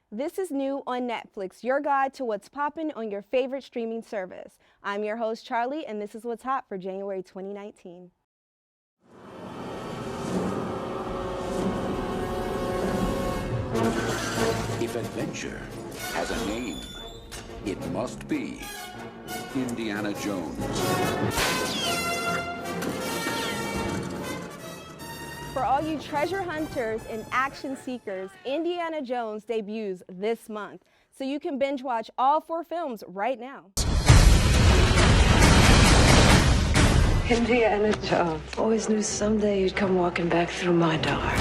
This is new on Netflix, your guide to what's poppin' on your favorite streaming service. I'm your host, Charlie, and this is what's hot for January 2019. If adventure has a name, it must be Indiana Jones. For all you treasure hunters and action seekers, Indiana Jones debuts this month, so you can binge watch all 4 films right now. Indiana Jones. Always knew someday you'd come walking back through my door.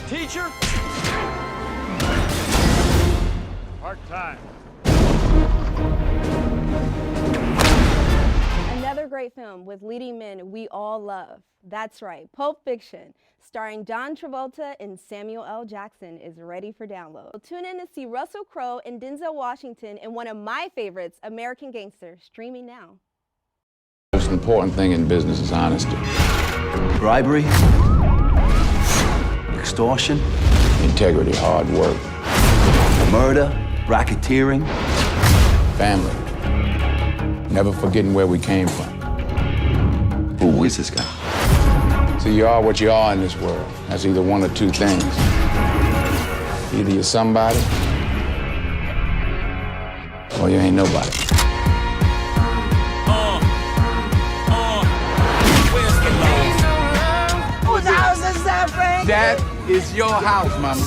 Teacher? Part-time. Another great film with leading men we all love. That's right, Pulp Fiction, starring John Travolta and Samuel L. Jackson, is ready for download. Tune in to see Russell Crowe and Denzel Washington in one of my favorites, American Gangster, streaming now. The most important thing in business is honesty. Bribery, extortion, integrity, hard work, murder, racketeering, family. Never forgetting where we came from. Who is this guy? So you are what you are in this world. That's either one or two things. Either you're somebody, or you ain't nobody. Whose house is that, Frank? That is your house, mama.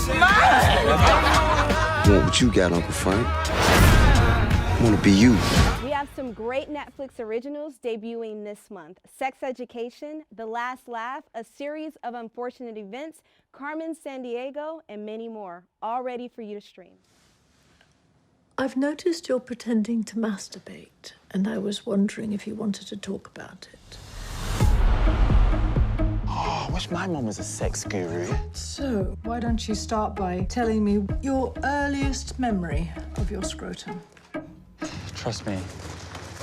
What would you got, Uncle Frank? I want to be you. We have some great Netflix originals debuting this month. Sex Education, The Last Laugh, A Series of Unfortunate Events, Carmen Sandiego, and many more, all ready for you to stream. I've noticed you're pretending to masturbate, and I was wondering if you wanted to talk about it. Oh, I wish my mom was a sex guru. So, why don't you start by telling me your earliest memory of your scrotum? Trust me,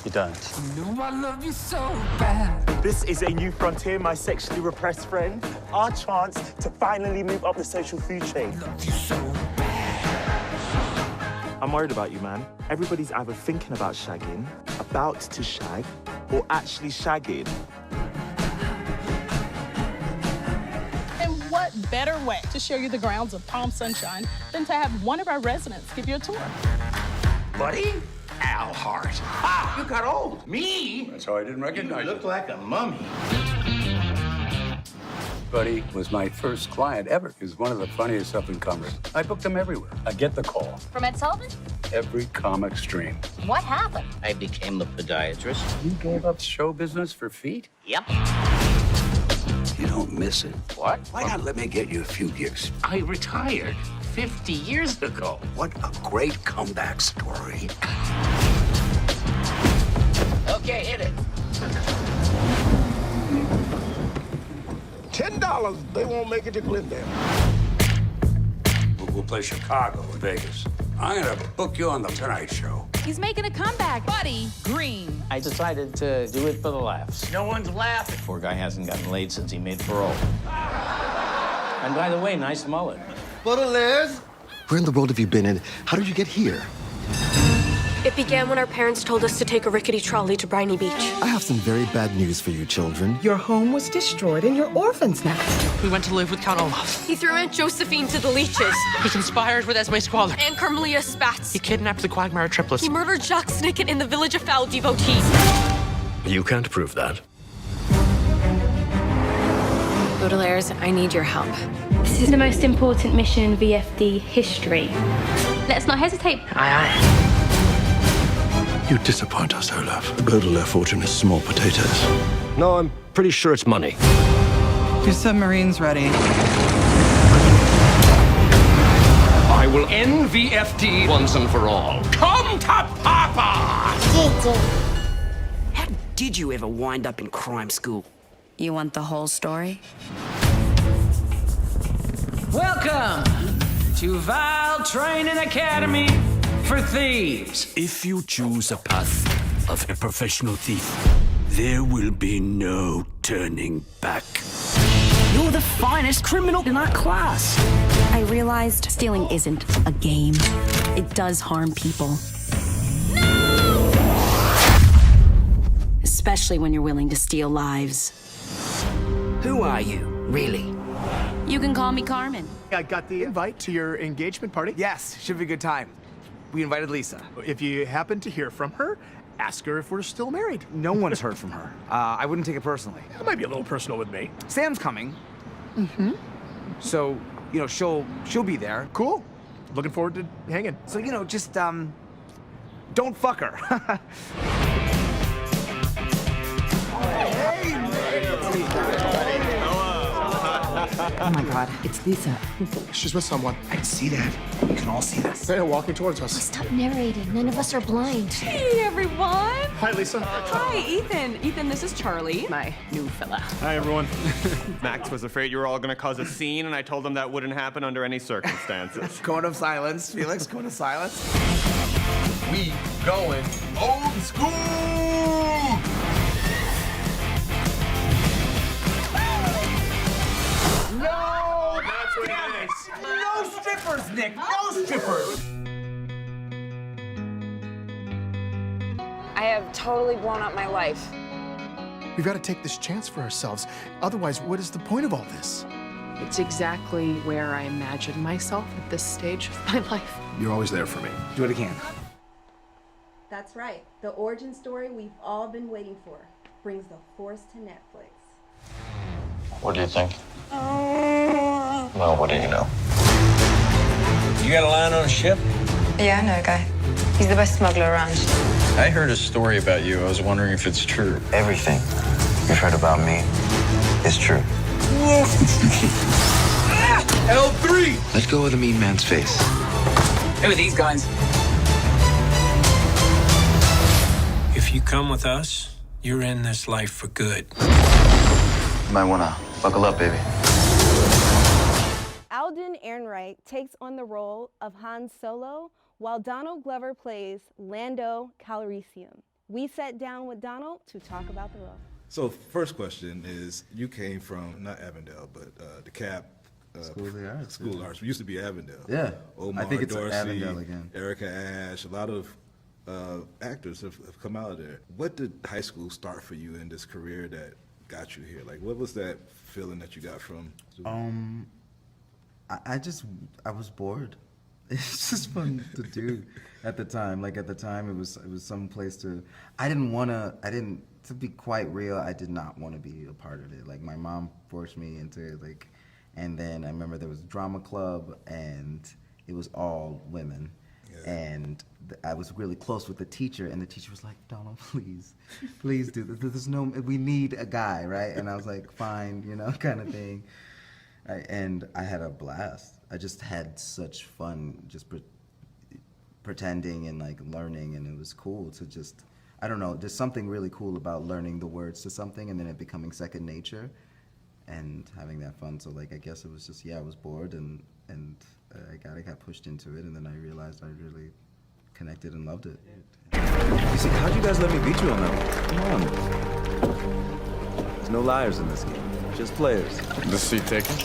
you don't. You know I love you so bad. This is a new frontier, my sexually repressed friend. Our chance to finally move up the social food chain. Love you so bad. I'm worried about you, man. Everybody's either thinking about shagging, about to shag, or actually shagging. What better way to show you the grounds of Palm Sunshine than to have one of our residents give you a tour? Buddy? Al Hart. Ah, you got old. Me? That's how I didn't recognize you. Look like a mummy. Buddy was my first client ever. He was one of the funniest up-and-comers. I booked him everywhere. I get the call. From Ed Sullivan? Every comic stream. What happened? I became a podiatrist. You gave up show business for feet? Yep. You don't miss it. What? Why not let me get you a few gigs? I retired 50 years ago. What a great comeback story. Okay, hit it. $10, they won't make it to Glendale. We'll play Chicago and Vegas. I'm gonna book you on the Tonight Show. He's making a comeback. Buddy Green. I decided to do it for the laughs. No one's laughing. Poor guy hasn't gotten laid since he made parole. And by the way, nice mullet. Baudelaire. Where in the world have you been, and how did you get here? It began when our parents told us to take a rickety trolley to Briny Beach. I have some very bad news for you, children. Your home was destroyed and you're orphans now. We went to live with Count Olaf. He threw Aunt Josephine to the leeches. He conspired with Esme Squalor. And Carmelia Spatz. He kidnapped the Quagmire triplets. He murdered Jacques Snicket in the village of foul devotees. You can't prove that. Baudelaire's, I need your help. This is the most important mission in VFD history. Let's not hesitate. Aye, aye. You disappoint us, Olaf. The Baudelaire fortune is small potatoes. No, I'm pretty sure it's money. Your submarine's ready. I will end VFD once and for all. Come to Papa! How did you ever wind up in crime school? You want the whole story? Welcome to Vile Training Academy for Thieves. If you choose a path of a professional thief, there will be no turning back. You're the finest criminal in our class. I realized stealing isn't a game. It does harm people. No! Especially when you're willing to steal lives. Who are you, really? You can call me Carmen. I got the invite to your engagement party. Yes, should be a good time. We invited Lisa. If you happen to hear from her, ask her if we're still married. No one's heard from her. I wouldn't take it personally. It might be a little personal with me. Sam's coming. Mm-hmm. So, you know, she'll be there. Cool. Looking forward to hanging. So, you know, just, don't fuck her. Oh my God, it's Lisa. She's with someone. I can see that. You can all see this. They're walking towards us. Stop narrating. None of us are blind. Hey, everyone. Hi, Lisa. Hi, Ethan. Ethan, this is Charlie, my new fella. Hi, everyone. Max was afraid you were all going to cause a scene, and I told him that wouldn't happen under any circumstances. Cone of silence. Felix, cone of silence. We going old school! No! That's what it is. No strippers, Nick. No strippers. I have totally blown up my life. We've got to take this chance for ourselves. Otherwise, what is the point of all this? It's exactly where I imagined myself at this stage of my life. You're always there for me. Do it again. That's right. The origin story we've all been waiting for brings the Force to Netflix. What do you think? Well, what do you know? You got a line on a ship? Yeah, I know a guy. He's the best smuggler around. I heard a story about you. I was wondering if it's true. Everything you've heard about me is true. L3! Let go of the mean man's face. Who are these guys? If you come with us, you're in this life for good. You might wanna buckle up, baby. Alden Ehrenreich takes on the role of Han Solo, while Donald Glover plays Lando Calrissian. We sat down with Donald to talk about the role. So first question is, you came from, not Avondale, but the CAP School of the Arts. School of Arts. We used to be Avondale. Yeah. Omar, I think it's Dorsey, Avondale again. Erica Ash, a lot of actors have come out of there. What did high school start for you in this career that got you here? Like, what was that feeling that you got from? I was bored. It's just fun to do at the time. Like at the time, it was some place to. To be quite real, I did not want to be a part of it. Like my mom forced me into it, and then I remember there was a drama club, and it was all women. Yeah. And I was really close with the teacher, and the teacher was like, Donald, please do this. We need a guy, right? And I was like, fine, kind of thing. And I had a blast. I just had such fun just pretending and learning, and it was cool to just, I don't know, there's something really cool about learning the words to something and then it becoming second nature and having that fun. So I guess it was just, I was bored and I got pushed into it, and then I realized I really connected and loved it. You see, how'd you guys let me beat you on that one? Come on. There's no liars in this game, just players. The seat taken?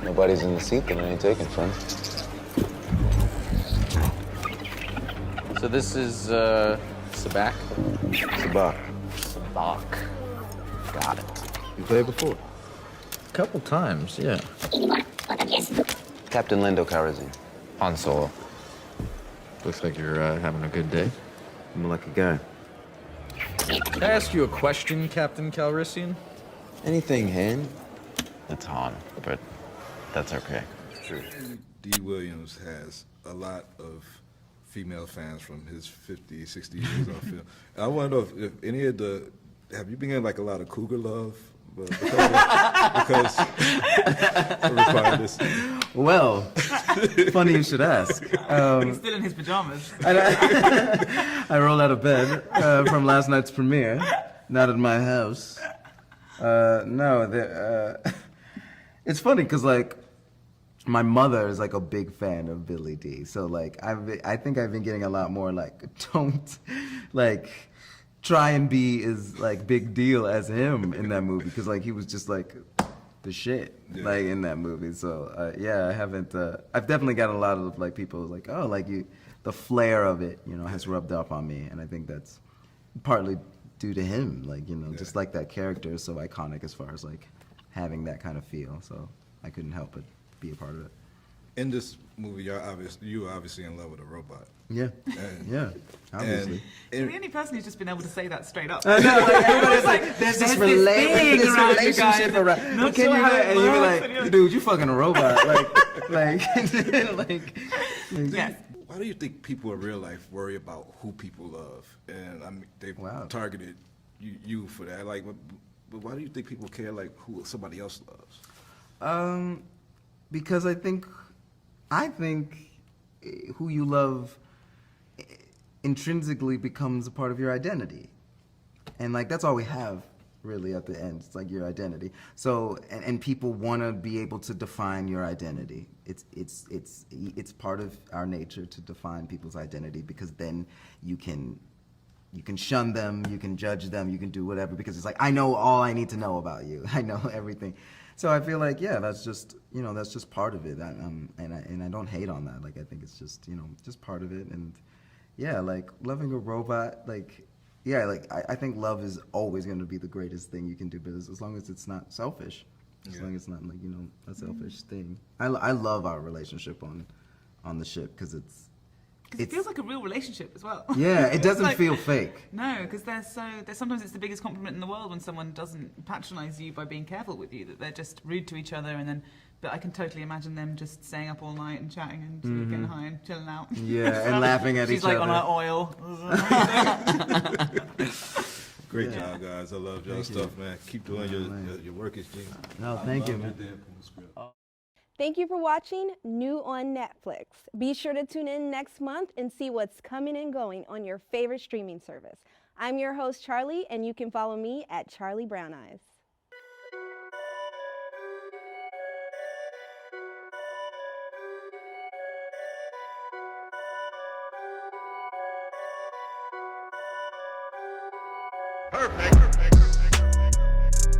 Nobody's in the seat that I ain't taking, friend. So this is, Sabak? Sabak. Sabak. Got it. You played before? A couple times, yeah. Captain Lando Calrissian. Han Solo. Looks like you're having a good day. I'm a lucky guy. Can I ask you a question, Captain Calrissian? Anything, Han? It's Han, but that's okay. Sure. D. Williams has a lot of female fans from his 50, 60 years on film. I want to know if any of have you been getting a lot of cougar love? Because require this. Well, funny you should ask. He's still in his pajamas. I rolled out of bed from last night's premiere, not at my house. No, It's funny because like my mother is like a big fan of Billy D. So like I think I've been getting a lot more like don't like try and be as like big deal as him in that movie because like he was just like the shit like in that movie. So yeah, I haven't. I've definitely got a lot of like people like oh like you the flair of it has rubbed off on me, and I think that's partly due to him. Like just like that character is so iconic as far as like having that kind of feel. So I couldn't help but be a part of it. In this movie, you were obviously in love with a robot. Yeah, yeah, obviously. You're the only person who's just been able to say that straight up. I know, like everybody's like, there's this relationship around. Not Can sure you how it and you're works, like, dude, you fucking a robot. like, yes. Why do you think people in real life worry about who people love? And I mean, they've targeted you for that. Like, but why do you think people care like who somebody else loves? Because I think who you love intrinsically becomes a part of your identity, and like that's all we have really at the end. It's like your identity. So and people want to be able to define your identity. It's part of our nature to define people's identity because then you can shun them, you can judge them, you can do whatever because it's like I know all I need to know about you. I know everything. So I feel like that's just that's just part of it, and I don't hate on that. Like I think it's just just part of it, and yeah, like loving a robot, like yeah, like I think love is always going to be the greatest thing you can do, but as long as it's not selfish, as long as it's not like a selfish thing. I love our relationship on the ship because it feels like a real relationship as well. Yeah, it doesn't feel fake. No, because sometimes it's the biggest compliment in the world when someone doesn't patronize you by being careful with you, that they're just rude to each other, and then. But I can totally imagine them just staying up all night and chatting and getting high and chilling out. Yeah, and laughing at each other. She's like on her oil. Great job, guys. I love y'all stuff, man. Keep doing your work is genius. No, thank you, man. Thank you for watching New on Netflix. Be sure to tune in next month and see what's coming and going on your favorite streaming service. I'm your host, Charlie, and you can follow me at Charlie Brown Eyes. Perfect.